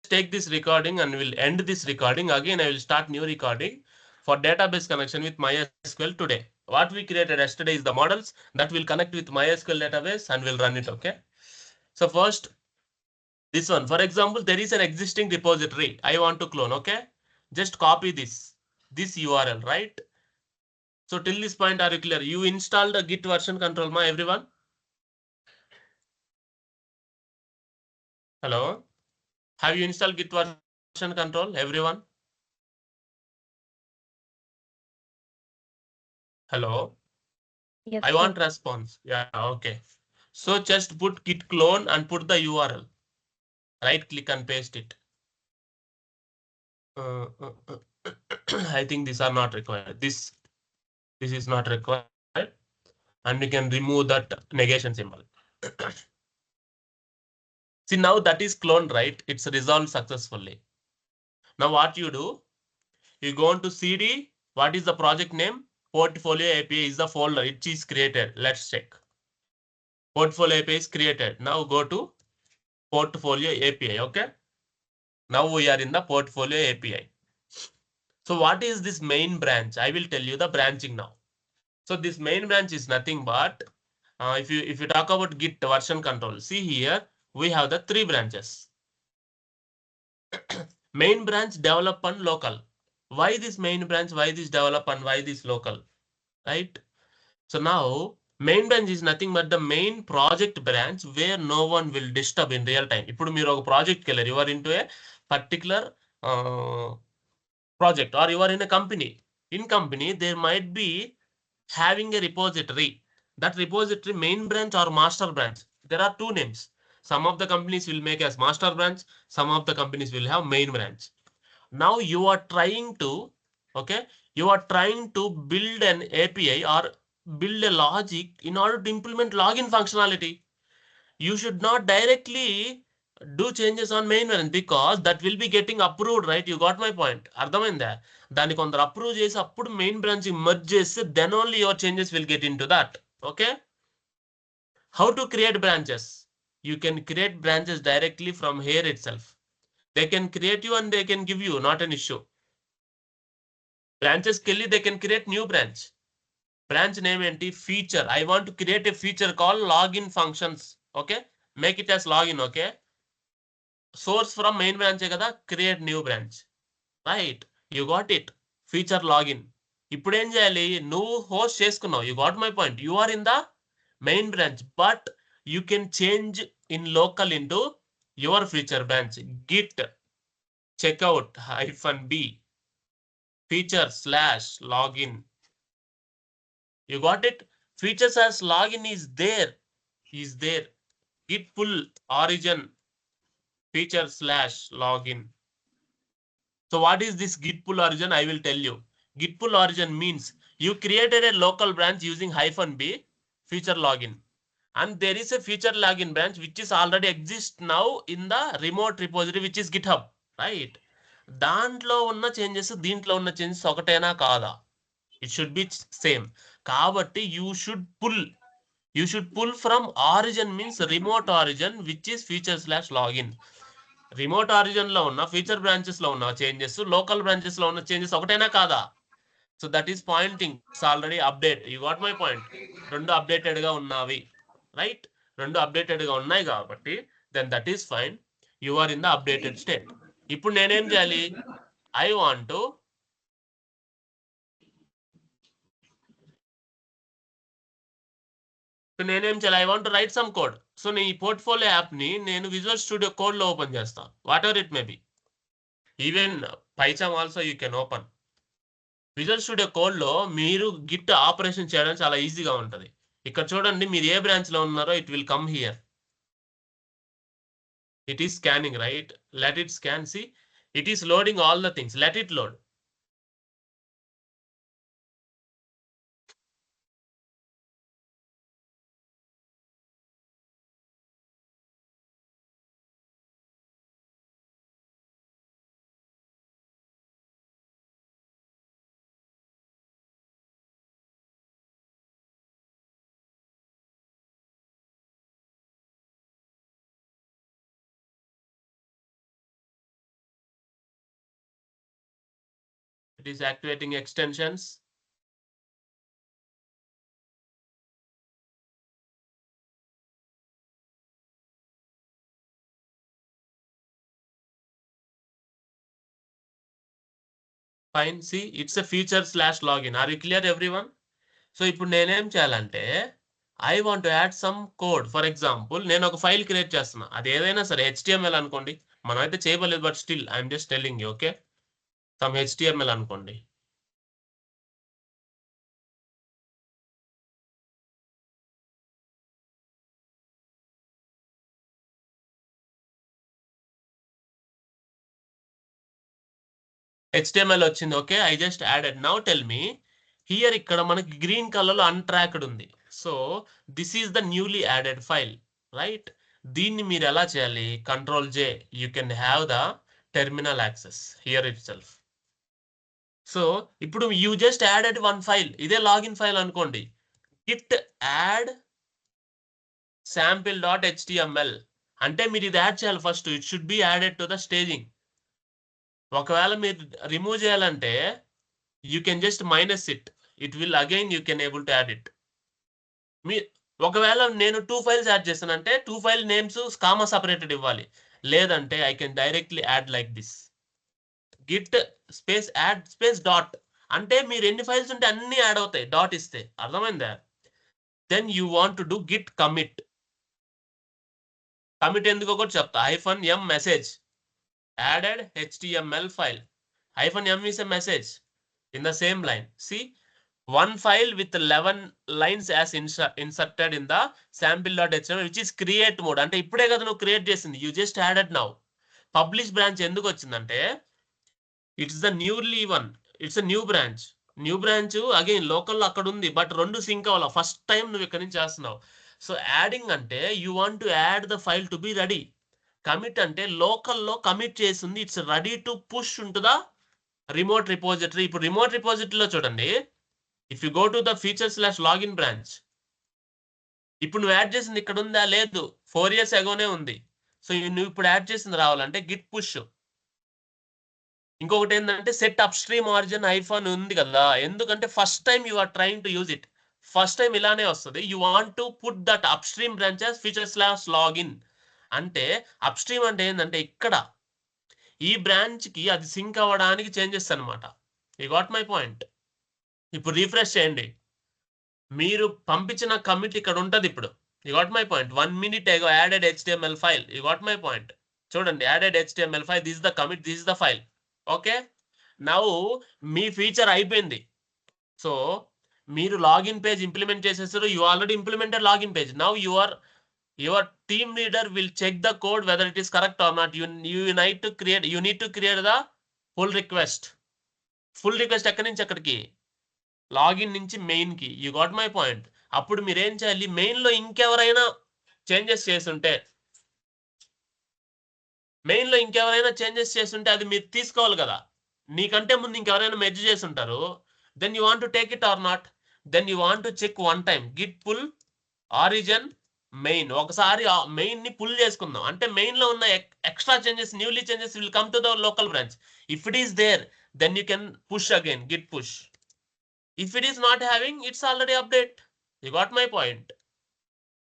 take this recording and we'll end this recording. Again, I will start new recording for database connection with MySQL today. What we created yesterday is the models that will connect with MySQL database and we'll run it, okay? So first, this one, for example, there is an existing repository. I want to clone, okay? Just copy this URL, right? So till this point, are you clear? You installed a Git version control, everyone? Hello? Have you installed Git version control, everyone? Hello? Yes, I sir. want response. Yeah, okay. So just put git clone and put the URL. Right click and paste it. I think these are not required. This is not required. And you can remove that negation symbol. See, now that is cloned, right? It's resolved successfully. Now what you do? You go into CD. What is the project name? Portfolio API is the folder. It is created. Let's check. Portfolio API is created. Now go to Portfolio API. Okay. Now we are in the Portfolio API. So what is this main branch? I will tell you the branching now. So this main branch is nothing but if you talk about Git version control, see here we have the 3 branches. Main branch, develop and local. Why this main branch? Why this develop and why this local? Right? So now main branch is nothing but the main project branch where no one will disturb in real time. ఇప్పుడు మీరు ఒక project కి వెళ్ళారు, you are into a particular project or you are in a company. In company, there might be having a repository. That repository main branch or master branch. There are 2 names. Some of the companies will make as master branch. Some of the companies will have main branch. Now you are trying to, okay, you are trying to build an API or build a logic in order to implement login functionality. You should not directly do changes on main branch because that will be getting approved, right? You got my point. అర్థమైందా? దాన్ని కొందరు approve చేసి అప్పుడు main branch merge చేస్తే then only your changes will get into that. Okay? How to create branches? You can create branches directly from here itself. They can create you and they can give you, not an issue. Branches kelly they can create new branch. Branch name enti feature. I want to create a feature called login functions. Okay? Make it as login, okay? Source from main branch kada, create new branch. Right? You got it. Feature login. ఇప్పుడు ఏం చేయాలి? నువ్వు host చేసుకున్నావు. You got my point. You are in the main branch, but you can change in local into your feature branch. Git checkout -b feature / login. You got it? Features as login is there. Git pull origin feature / login. So what is this git pull origin? I will tell you. Git pull origin means you created a local branch using -b feature login. And there is a feature login branch which is already exists now in the remote repository which is GitHub. Right? దాంట్లో ఉన్న changes దీంట్లో ఉన్న changes ఒకటేనా కాదా? It should be same. కాబట్టి you should pull from origin means remote origin which is feature / login. Remote origin లో ఉన్న feature branches లో ఉన్న చేంజెస్ లోకల్ బ్రాంచెస్ లో ఉన్న చేంజెస్ ఒకటేనా కాదా? So that is pointing. It's already update. You got my point. రెండు updated గా ఉన్నవి, రైట్? రెండు అప్డేటెడ్ గా ఉన్నాయి కాబట్టి then that is fine. You are in the updated state. ఇప్పుడు నేనేం చేయాలి? ఐ వాంట్ టు నేనేం చేయాలి? I want to write some code. So నేను ఈ పోర్ట్ఫోలియో యాప్ ని నేను విజువల్ స్టూడియో కోడ్ లో ఓపెన్ చేస్తాను. Whatever it may be. Even PyCharm also you can open. Visual studio code లో మీరు గిట్ ఆపరేషన్ చేయడం చాలా ఈజీగా ఉంటుంది. ఇక్కడ చూడండి, మీరు ఏ బ్రాంచ్ లో ఉన్నారో it will come here. It is scanning, right? Let it scan. See, it is loading all the things. Let it load. It is activating extensions. Fine. See, it's a feature / login. Are you clear, everyone? So ఇప్పుడు నేనేం చేయాలంటే I want to add some code. For example నేను ఒక file create చేస్తున్నా, అది ఏదైనా సరే HTML అనుకోండి, మనం అయితే చేయలేదు, but still I'm just telling you. Okay, some HTML అనుకోండి. HTML వచ్చింది. Okay, I just added. Now tell me here, ఇక్కడ మనకి గ్రీన్ కలర్ లో అన్ట్రాక్డ్ ఉంది. So this is the newly added file, right? దీన్ని మీరు ఎలా చేయాలి? Ctrl+J. You can have the terminal access here itself. So ఇప్పుడు you just added one file, ఇదే లాగిన్ ఫైల్ అనుకోండి. గిట్ యాడ్ sample.html అంటే మీరు ఇది యాడ్ చేయాలి first. It should be added to the staging. ఒకవేళ మీరు రిమూవ్ చేయాలంటే you can just minus it. It will again you can able to add it. మీ ఒకవేళ నేను 2 ఫైల్స్ యాడ్ చేస్తానంటే 2 ఫైల్ నేమ్స్ కామా సపరేటెడ్ ఇవ్వాలి. లేదంటే I can directly add like this. Git space add space dot అంటే మీరు ఎన్ని files ఉంటే అన్ని యాడ్ అవుతాయి డాట్ ఇస్తే. అర్థమైందా? Then you want to do git commit. Commit ఎందుకో కూడా చెప్తా. -m message added HTML file. -m is a message in the same line. See, one file with 11 lines as inserted in the sample.html, which is create mode. అంటే ఇప్పుడే కదా నువ్వు create చేసింది. You just added now. Publish branch ఎందుకు వచ్చిందంటే it's the newly one. It's a new branch. New branch again లోకల్లో అక్కడ ఉంది, బట్ రెండు సింక్ అవ్వాలి. ఫస్ట్ టైం నువ్వు ఇక్కడ నుంచి చేస్తున్నావు. సో యాడింగ్ అంటే you want to add the file to be ready. Commit అంటే లోకల్లో కమిట్ చేసింది. It's ready to push to the remote repository. ఇప్పుడు రిమోట్ రిపోజిటరీలో చూడండి, if you go to the feature / login branch, ఇప్పుడు నువ్వు యాడ్ చేసింది ఇక్కడ ఉందా? లేదు, 4 years అగోనే ఉంది. సో నువ్వు ఇప్పుడు యాడ్ చేసింది రావాలంటే గిట్ పుష్. ఇంకొకటి ఏంటంటే సెట్ అప్ స్ట్రీమ్ ఆరిజిన్ ఐఫోన్ ఉంది కదా, ఎందుకంటే first time you are trying to use it. First time ఇలానే వస్తుంది. You want to put that up stream branch as feature / login. అంటే అప్ స్ట్రీమ్ అంటే ఏంటంటే ఇక్కడ ఈ బ్రాంచ్ కి అది సింక్ అవ్వడానికి చేంజెస్ అనమాట. You got my point? ఇప్పుడు రీఫ్రెష్ చేయండి, మీరు పంపించిన కమిట్ ఇక్కడ ఉంటుంది. ఇప్పుడు you got my point? 1 minute ago added HTML file. You got my point? చూడండి, added HTML file, this the commit, this the file. Okay, now మీ ఫీచర్ అయిపోయింది. సో మీరు లాగిన్ పేజ్ ఇంప్లిమెంట్ చేసేసారు. You already implemented login page. Now your team leader will check the code whether it is correct or not. You need to create the pull request. Full request ఎక్కడి నుంచి ఎక్కడికి? Login నుంచి main కి. You got my point? అప్పుడు మీరు ఏం చేయాలి? Main లో ఇంకెవరైనా చేంజెస్ చేస్తుంటే అది మీరు తీసుకోవాలి కదా. నీకంటే ముందు ఇంకెవరైనా మెర్జ్ చేసి ఉంటారు. Then you want to take it or not. Then you want to check one time git pull origin main. ఒకసారి మెయిన్ ని పుల్ చేసుకుందాం. అంటే మెయిన్ లో ఉన్న extra changes, newly changes will come to the local branch. If it is there, then you can push again, git push. If it is not having, it's already update. You got my point?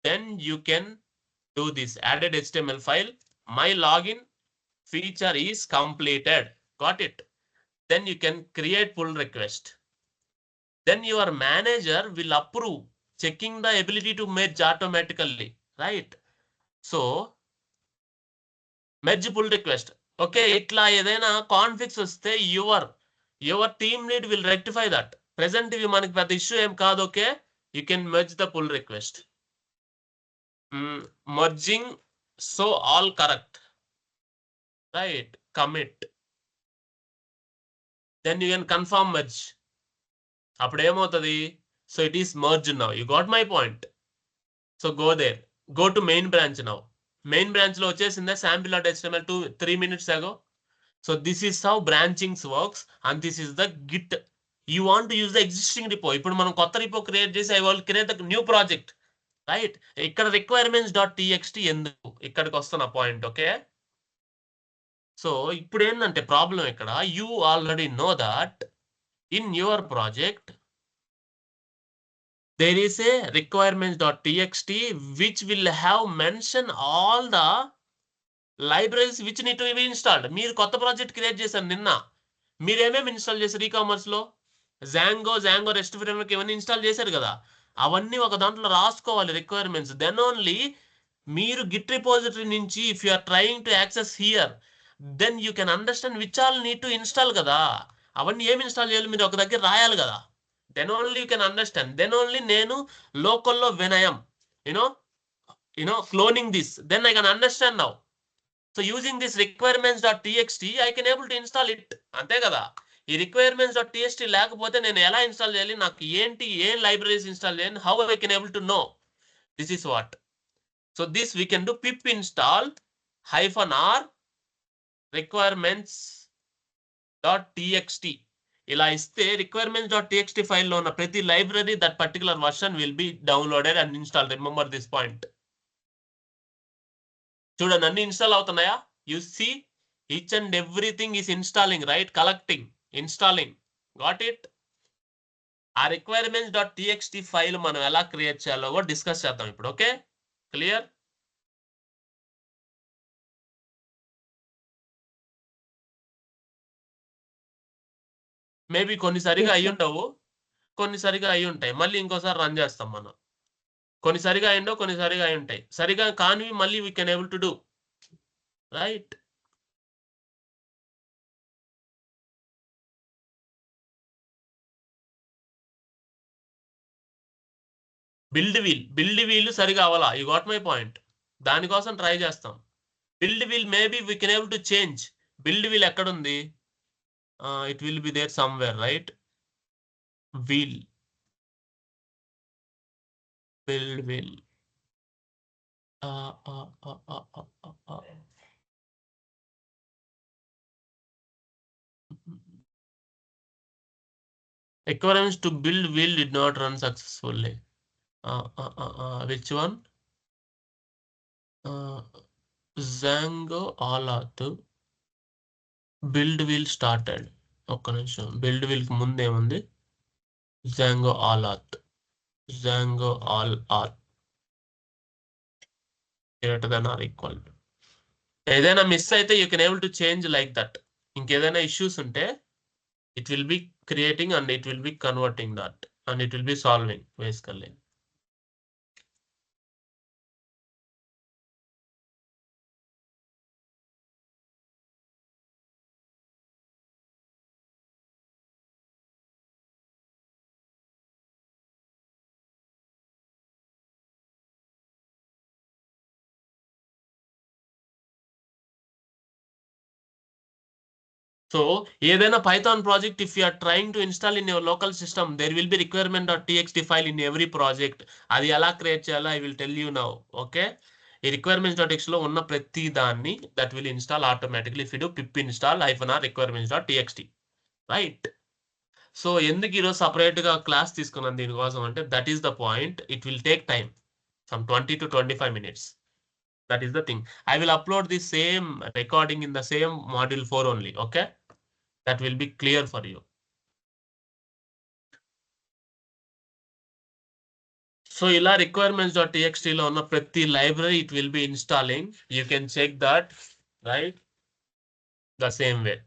Then you can do this added HTML file. My login feature is completed. Got it? Then you can create pull request. Then your manager will approve, checking the ability to merge automatically, right? So merge pull request. Okay, itla edaina conflicts vaste your team lead will rectify that. Present ivi manaki pedda issue em kaadu. Okay, you can merge the pull request. Merging, so all correct, right? Commit, then you can confirm merge. అప్పుడు ఏమవుతుంది? So it is merge now. You got my point? So go there, go to main branch now. Main branch లో వచ్చేసిందా sample.html 3 minutes ago. So this is how branchings works and this is the git. You want to use the existing repo. ఇప్పుడు మనం కొత్త repo create చేసి I want create the new project, right? ఇక్కడ requirements.txt ఎందుకు? ఇక్కడికి వస్తున్న point. Okay, so ఇప్పుడు ఏంటంటే ప్రాబ్లం ఇక్కడ, you already know that in your project, there is a requirements.txt which will have mention all the libraries which need to be installed. మీరు కొత్త project create చేశారు నిన్న, మీరు ఏమేమి ఇన్స్టాల్ చేశారు ఈకామర్స్ లో? జాంగో రెస్ట్ ఫ్రేమ్వర్క్ ఇవన్నీ ఇన్స్టాల్ చేశారు కదా, అవన్నీ ఒక దాంట్లో రాసుకోవాలి రిక్వైర్మెంట్స్. దెన్ ఓన్లీ మీరు గిట్ రిపోజిటరీ నుంచి if you are trying to access here, then you can understand which all need to install కదా. అవన్నీ ఏమి ఇన్స్టాల్ చేయాలి మీరు ఒక దగ్గర రాయాలి కదా. Then only you can understand. Then only నేను లోకల్లో when I'm you know cloning this, then I can understand now. So using this requirements.txt I can able to install it. అంతే కదా. ఈ requirements.txt లేకపోతే నేను ఎలా ఇన్స్టాల్ చేయాలి, నాకు ఏంటి ఏం లైబ్రరీస్ ఇన్స్టాల్ చేయాలి, how I can able to know. This is what. So this we can do pip install -r requirements.txt. ఇలా ఇస్తే requirements.txt ఫైల్లో ఉన్న ప్రతి library that particular version will be downloaded and install. Remember this point. చూడండి అన్ని install అవుతున్నాయా? You see each and everything is installing, right? Collecting, installing. Got it? ఆ requirements.txt file మనం ఎలా క్రియేట్ చేయాలో కూడా డిస్కస్ చేద్దాం ఇప్పుడు. Okay, clear? మేబీ కొన్ని సరిగా అయ్యి ఉండవు, కొన్ని సరిగా అయి ఉంటాయి. మళ్ళీ ఇంకోసారి రన్ చేస్తాం మనం. కొన్ని సరిగా అయ్యిండో కొన్ని సరిగా అయి ఉంటాయి. సరిగా కానివి మళ్ళీ we can able to do, right? Build wheel సరిగా అవ్వాలా. You got my point. దానికోసం ట్రై చేస్తాం. Build wheel maybe we can able to change. Build wheel ఎక్కడుంది? It will be there somewhere, right? Wheel, build wheel. Requirements to build wheel did not run successfully. Which one? Django Alert. Build wheel started. ఒక్క నిమిషం. Build wheel కి ముందు ఏముంది? Django Alert. Django Alert greater than or equal to. ఏదైనా miss అయితే you can able to change like that. ఇంకేదైనా issues ఉంటే it will be creating and it will be converting that and it will be solving basically. So ఏదైనా Python project if you are trying to install in your local system, there will be requirement.txt file in every project. అది ఎలా create చేయాలో I will tell you now. Okay, ఈ requirements.txt లో ఉన్న ప్రతి దాన్ని that will install automatically if you do pip install -r requirements.txt, రైట్? సో ఎందుకు ఈరోజు సపరేట్ గా క్లాస్ తీసుకున్నాను దీనికోసం అంటే that is the point. It will take time some 20 to 25 minutes. That is the thing. I will upload the same recording in the same module 4 only. Okay, that will be clear for you. So ila requirements.txt lo unna prati library it will be installing. You can check that, right? The same way.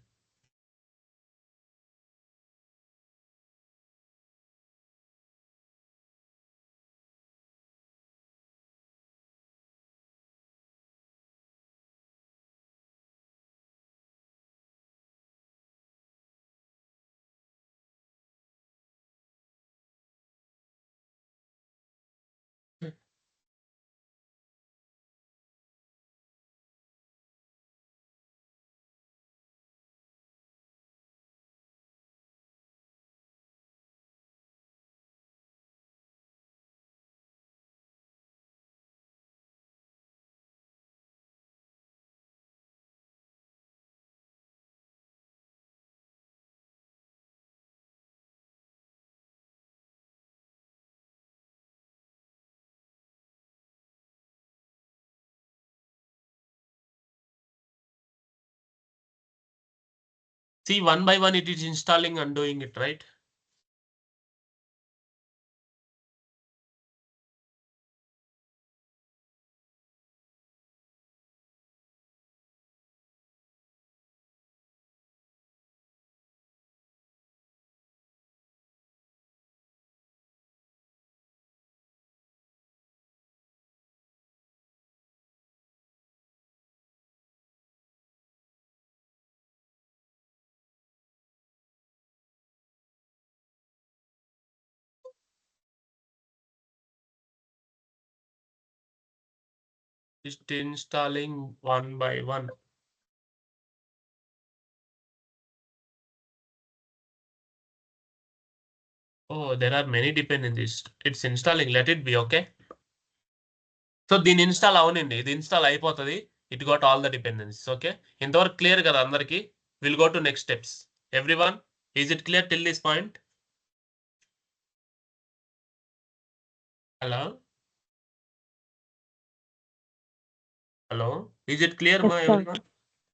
See, one by one it is installing and doing it, right? Just installing one by one. Oh, there are many dependencies. It's installing. Let it be, okay? So దీని install అవునండి, ఇది install అయిపోతుంది. It got all the dependencies. Okay, ఇంతవరకు clear కదా అందరికి? Will go to next steps. Everyone, is it clear till this point? Hello hello, is it clear మా everyone?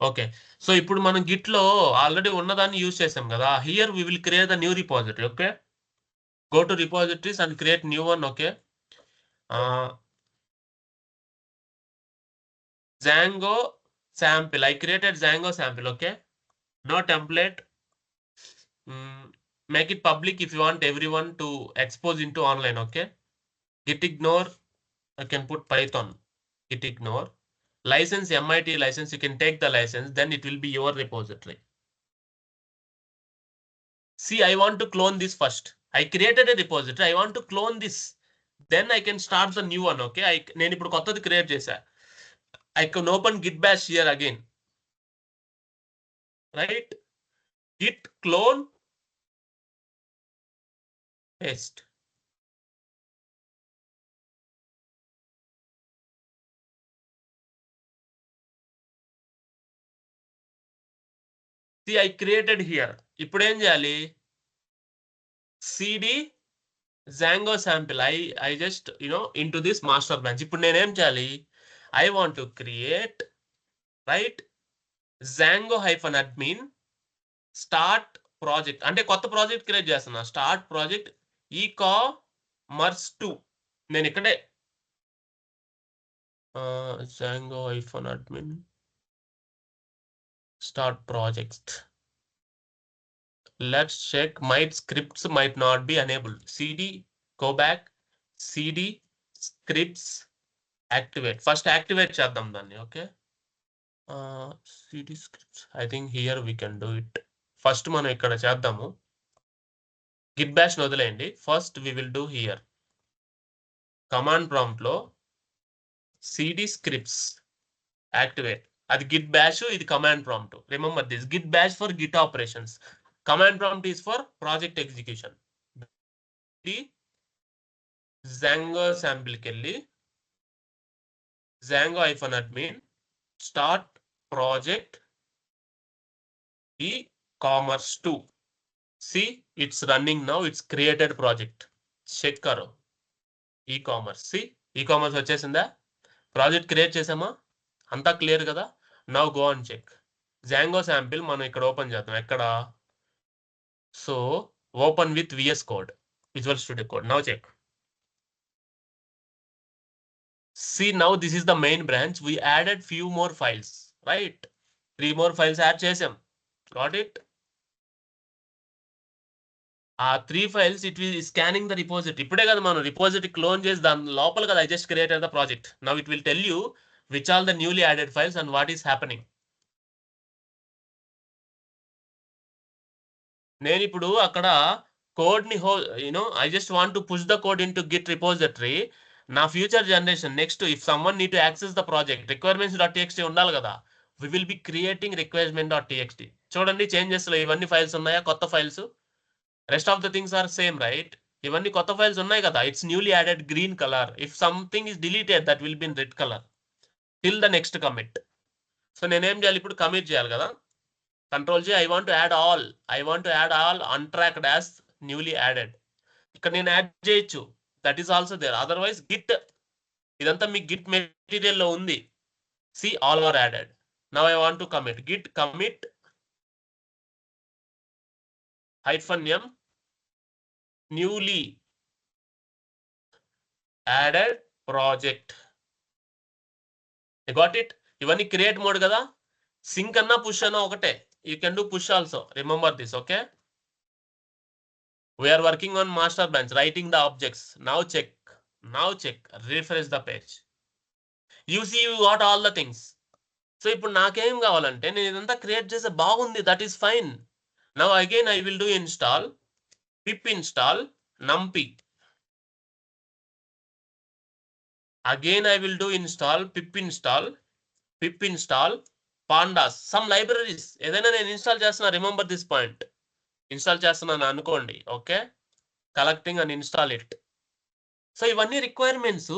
Okay, so ఇప్పుడు మనం గిట్ లో ఆల్రెడీ ఉన్నదాన్ని యూజ్ చేసాం కదా. Here we will create the new repository. Okay, go to repositories and create new one. Okay, Django sample. I created Django sample. Okay, no template. Make it public if you want everyone to expose into online. Okay, git ignore. I can put Python. Git ignore. License, MIT license. You can take the license. Then it will be your repository. See, I want to clone this first. I created a repository. I want to clone this. Then I can start the new one. Okay, నేను ఇప్పుడు కొత్తది create చేశా. I can open git bash here again. Right? Git clone paste. See, I created here. ఇప్పుడు ఏం చేయాలి? cd Django sample. I just into this master branch. ఇప్పుడు నేనేం చేయాలి? I want to create, right, Django-admin start project. అంటే కొత్త project create చేస్తున్నా. Start project e-commerce 2. నేను ఇక్కడే Django-admin start project. Let's check. My scripts might not be enabled. cd, go back, cd scripts activate. First activate చేద్దాం దాన్ని. Okay, cd scripts. I think here we can do it. First మనం ఇక్కడ చేద్దాము. Git bash వదిలేయండి. First we will do here. Command prompt లో cd scripts activate. అది Git bash, ఇది command prompt. Remember this. Git bash for Git operations. Command prompt is for project execution. Django sample కి వెళ్ళి Django-admin start project e-commerce 2. See, it's running now. It's created project. Check karo. E-commerce. See, e-commerce వచ్చేసిందా? Project create చేసామా? అంతా clear కదా? Now go and check. Django sample మనం ఇక్కడ open చేద్దాం. ఎక్కడ? So open with VS Code, Visual Studio Code. Now check. See, now this is the main branch. We added few more files, right? 3 more files add చేసాం. Got it? ఆ 3 files it will scanning the repository. ఇప్పుడే కదా మనం repository clone చేసి దాని లోపల కదా I just created the project. Now it will tell you which are the newly added files and what is happening. నేను ఇప్పుడు అక్కడ కోడ్ ని I just want to push the code into git repository. నా future generation next if someone need to access the project requirements.txt ఉండాలి కదా. we will be creating requirement.txt. చూడండి changes లో ఇవన్నీ ఫైల్స్ ఉన్నాయా? కొత్త files. Rest of the things are same, right? ఇవన్నీ కొత్త ఫైల్స్ ఉన్నాయి కదా. It's newly added green colour. If something is deleted that will be in red colour till the next commit. So నేనేం చేయాలి ఇప్పుడు? కమిట్ చేయాలి కదా. Control G. I want to add all untracked as newly added. ఇక్కడ నేను add చేయొచ్చు. That is also there. Otherwise git ఇదంతా మీ గిట్ మెటీరియల్ లో ఉంది. See, all are added. Now I want to commit. Git commit -m newly added project. You got it? ఇవన్నీ create mode కదా, sync అన్నా పుష్ అన్నా ఒకటే. You can do push also, remember this. Okay, we are working on master branch, writing the objects. Now check, refresh the page. You see, you got all the things. So ఇప్పుడు నాకేం కావాలంటే నేను ఇదంతా create చేస్తే బాగుంది, that is fine. Now again I will do install pip install numpy. Again I will do install pip install pandas, some libraries. ఏదైనా నేను install చేస్తున్నా, రిమెంబర్ దిస్ పాయింట్. ఇన్స్టాల్ చేస్తున్నాను అనుకోండి. Okay, collecting and install it. So ఇవన్నీ requirements.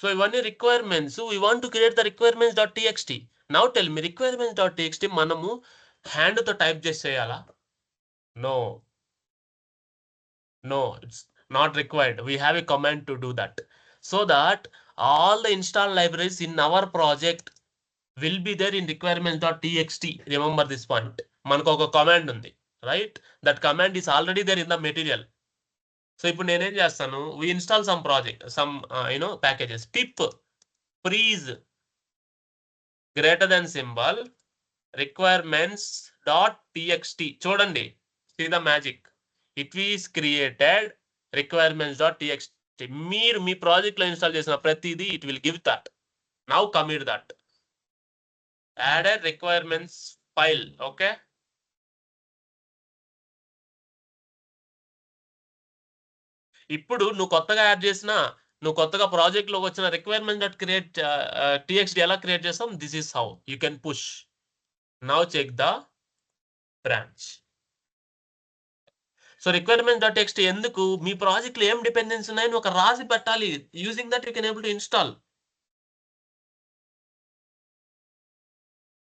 So ఇవన్నీ requirements. We want to create the requirements.txt. Now tell me, requirements.txt మనము hand తో type చేసి చేయాలా? No, it's not required. We have a command to do that, so that all the installed libraries in our project will be there in requirements.txt. Remember this point. మనకు ఒక command ఉంది, right? That command is already there in the material. So ఇప్పుడు నేనేం చేస్తాను, we install some project, some packages. pip freeze greater than symbol requirements.txt. చూడండి, see the magic. It is created requirements.txt. మీరు మీ project లో install చేసిన ప్రతిదీ it will give that. Now commit that. Added requirements file. Okay, ఇప్పుడు నువ్వు కొత్తగా add చేసిన, నువ్వు కొత్తగా ప్రాజెక్ట్ లోకి వచ్చిన రిక్వైర్మెంట్ డాట్ క్రియేట్ టీఎక్స్టీ ఎలా క్రియేట్ చేస్తాం? This is how you can push. Now check the branch. So requirement dot text ఎందుకు? మీ ప్రాజెక్ట్ లో ఏం డిపెండెన్స్ ఉన్నాయని ఒక రాసి పెట్టాలి. Using that you can able to install.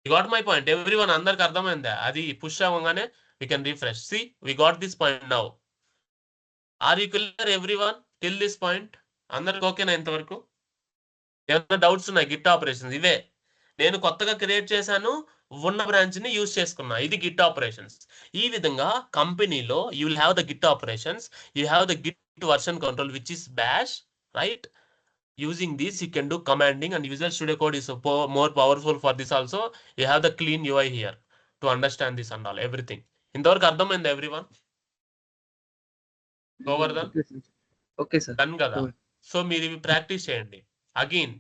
You got my point everyone? అందరికి అర్థమైందా? అది పుష్ అవ్వగానే we can refresh. See, we got this point now. Are you clear everyone till this point? అందరికి ఓకేనా ఇంతవరకు? ఏమైనా డౌట్స్ ఉన్నాయి? గిట్ ఆపరేషన్స్ ఇవే. నేను కొత్తగా క్రియేట్ చేశాను, ఉన్న బ్రాంచ్ ని యూజ్ చేసుకున్నా. ఇది గిట్ ఆపరేషన్స్. ఈ విధంగా కంపెనీలో you will have the Git operations. You have the Git version control which is bash, right? Using this you can do commanding, and Visual Studio Code is more powerful for this also. You have the clean UI here to understand this and all everything. ఇంతవరకు అర్థమైంది everyone? Over the okay sir. Done కదా? So మీరు ఇవి practice చేయండి. Again